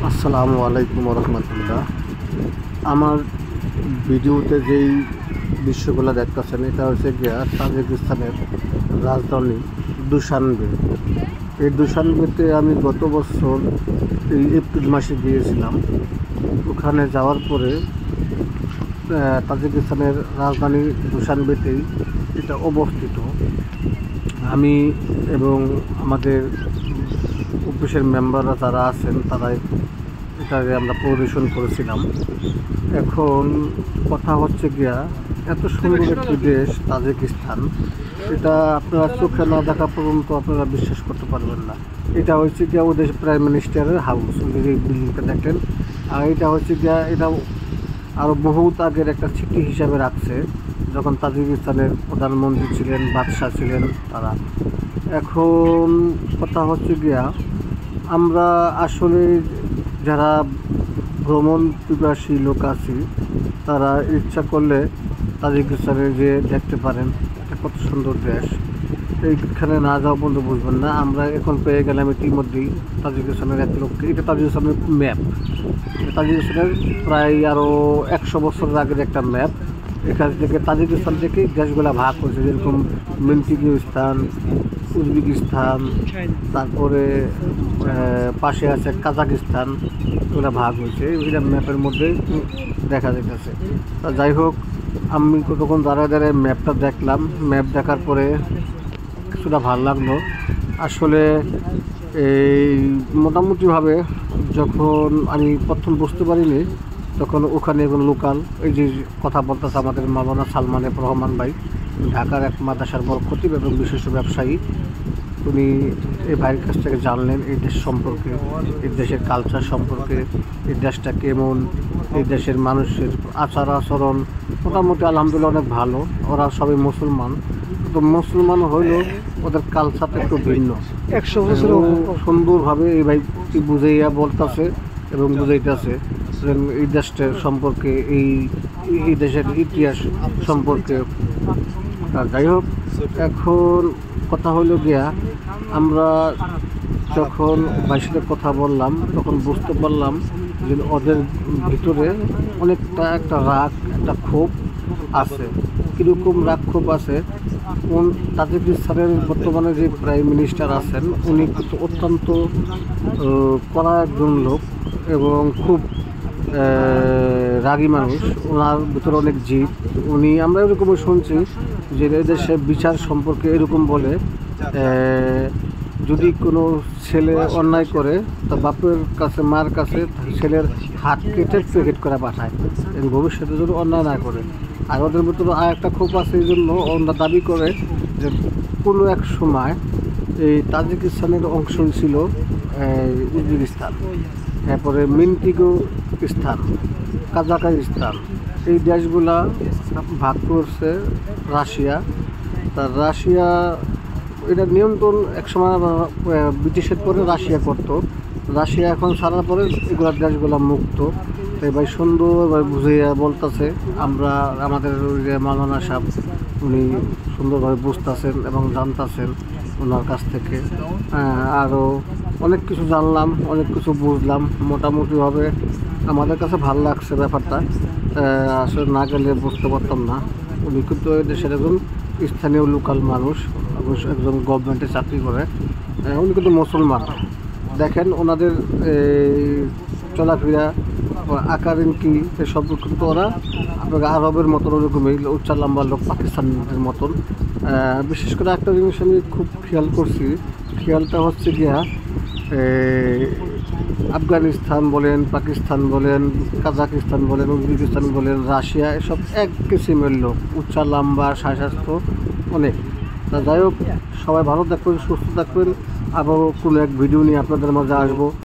আসসালামু আলাইকুম রহমতুল্লাহ। আমার ভিডিওতে যেই দৃশ্যগুলো দেখতেছেন এটা হচ্ছে গিয়া তাজিকিস্তানের রাজধানী দুশানবে। এই দুশানবেতে আমি গত বছর এই এপ্রিল মাসে গিয়েছিলাম। ওখানে যাওয়ার পরে তাজিকিস্তানের রাজধানী দুশানবেতেই এটা অবস্থিত। আমি এবং আমাদের অফিসের মেম্বাররা যারা আছেন তারা এটাকে আমরা পরিবেশন করেছিলাম। এখন কথা হচ্ছে গিয়া এত সুন্দর একটি দেশ তাজিকিস্তান, এটা আপনারা চোখে না দেখা পর্যন্ত আপনারা বিশ্বাস করতে পারবেন না। এটা হচ্ছে গিয়া ওদের প্রাইম মিনিস্টারের হাউস, ওদের এই বিল্ডিংটা দেখেন। আর এটা হচ্ছে গিয়া এটা আরও বহুত আগের একটা স্মৃতি হিসাবে রাখছে, যখন তাজিকিস্তানের প্রধানমন্ত্রী ছিলেন, বাদশাহ ছিলেন তারা। এখন কথা হচ্ছে গিয়া আমরা আসলে যারা ভ্রমণ পিপাসী লোক আছি তারা ইচ্ছা করলে তাজিকিস্তানে যে দেখতে পারেন এটা কত সুন্দর দেশ। এইখানে না যাওয়া পর্যন্ত বুঝবেন না। আমরা এখন পেয়ে গেলাম ইতিমধ্যেই তাজিকিস্তানের এক লোককে। এটা তাজিকিস্তানের ম্যাপ, তাজিকিস্তানের প্রায় আরও 100 বছরের আগের একটা ম্যাপ। এখান থেকে তাজিকিস্তান থেকে দেশগুলো ভাগ করেছে, যেরকম মিন্টিকিস্তান, উজবেকিস্তান, তারপরে পাশে আছে কাজাকিস্তান, ওরা ভাগ হয়েছে। এটা ম্যাপের মধ্যে দেখা যাইতেছে। তা যাই হোক, আমি তখন দাঁড়ায় দাঁড়ায় ম্যাপটা দেখলাম। ম্যাপ দেখার পরে কিছুটা ভালো লাগলো। আসলে এই মোটামুটিভাবে যখন আমি প্রথম বুঝতে পারিনি, তখন ওখানে এবং লোকাল এই যে কথা বলতেছে আমাদের মাওলানা সালমান এফ রহমান ভাই, ঢাকার এক মাদ্রাসার বড় খতিব এবং বিশিষ্ট ব্যবসায়ী, উনি এই ভাইয়ের কাছ থেকে জানলেন এই দেশ সম্পর্কে, এই দেশের কালচার সম্পর্কে, এই দেশটা কেমন, এই দেশের মানুষের আচার আচরণ মোটামুটি আলহামদুলিল্লাহ অনেক ভালো। ওরা সবাই মুসলমান, তো মুসলমান হইলেও ওদের কালচারটা একটু ভিন্ন। 100 বছর সুন্দরভাবে এই ভাই বুঝাইয়া বলতেছে এবং বুঝাইতেছে এই দেশটার সম্পর্কে, এই দেশের ইতিহাস সম্পর্কে। যাই হোক, এখন কথা হলো গিয়া আমরা যখন ভাইয়ের সাথে কথা বললাম তখন বুঝতে পারলাম যে ওদের ভিতরে অনেকটা একটা রাগ, একটা ক্ষোভ আছে। কীরকম রাগ ক্ষোভ আছে, তাজিকিস্তানের বর্তমানে যে প্রাইম মিনিস্টার আছেন উনি কিন্তু অত্যন্ত কড়া একজন লোক এবং খুব রাগী মানুষ। ওনার ভিতরে অনেক জিদ। আমরা এরকমই শুনছি যে এদেশে বিচার সম্পর্কে এরকম বলে, যদি কোনো ছেলে অন্যায় করে তা বাপের কাছে, মার কাছে ছেলের হাত কেটে প্যাকেট করে পাঠায় এবং ভবিষ্যতে যদি অন্যায় না করে। আর ওদের ভিতরে আর একটা ক্ষোভ আছে, এই জন্য ওরা দাবি করে যে কোনো এক সময় এই তাজিকিস্তানের অংশ ছিল উজবেকিস্তান, তারপরে মিন্টিকিস্তান, কাজাকিস্তান, এই দেশগুলা ভাগ করছে রাশিয়া। তার রাশিয়া এটা নিয়ন্ত্রণ একসময় ব্রিটিশের পরে রাশিয়া করতো। রাশিয়া এখন ছাড়ার পরে এগুলো দেশগুলো মুক্ত। তাই ভাই সুন্দরভাবে বুঝিয়ে বলতেছে। আমরা আমাদের যে মাওলানা সাহেব উনি সুন্দরভাবে বুঝতেছেন এবং জানতেছেন ওনার কাছ থেকে। আরও অনেক কিছু জানলাম, অনেক কিছু বুঝলাম। মোটামুটিভাবে আমাদের কাছে ভালো লাগছে ব্যাপারটা। আসলে না গেলে বুঝতে পারতাম না। উনি কিন্তু দেশের একজন স্থানীয় লোকাল মানুষ, একজন গভর্নমেন্টে চাকরি করে। উনি কিন্তু মুসলমান। দেখেন ওনাদের চলাফেরা, আকার ইঙ্কি এসব কিন্তু ওরা আপনাকে আরবের মতন ওরকমই উচ্চা লম্বা লোক, পাকিস্তানের মতন। বিশেষ করে একটা জিনিস আমি খুব খেয়াল করছি, খেয়ালটা হচ্ছে গিয়া আফগানিস্তান বলেন, পাকিস্তান বলেন, কাজাকিস্তান বলেন, উজবেকিস্তান বলেন, রাশিয়া, এসব এক কিসিমের লোক, উচ্চা লম্বা, স্বাস্থ্য অনেক। তা যাই হোক, সবাই ভালো থাকবেন, সুস্থ থাকবেন। আবারও কোনো এক ভিডিও নিয়ে আপনাদের মাঝে আসবো।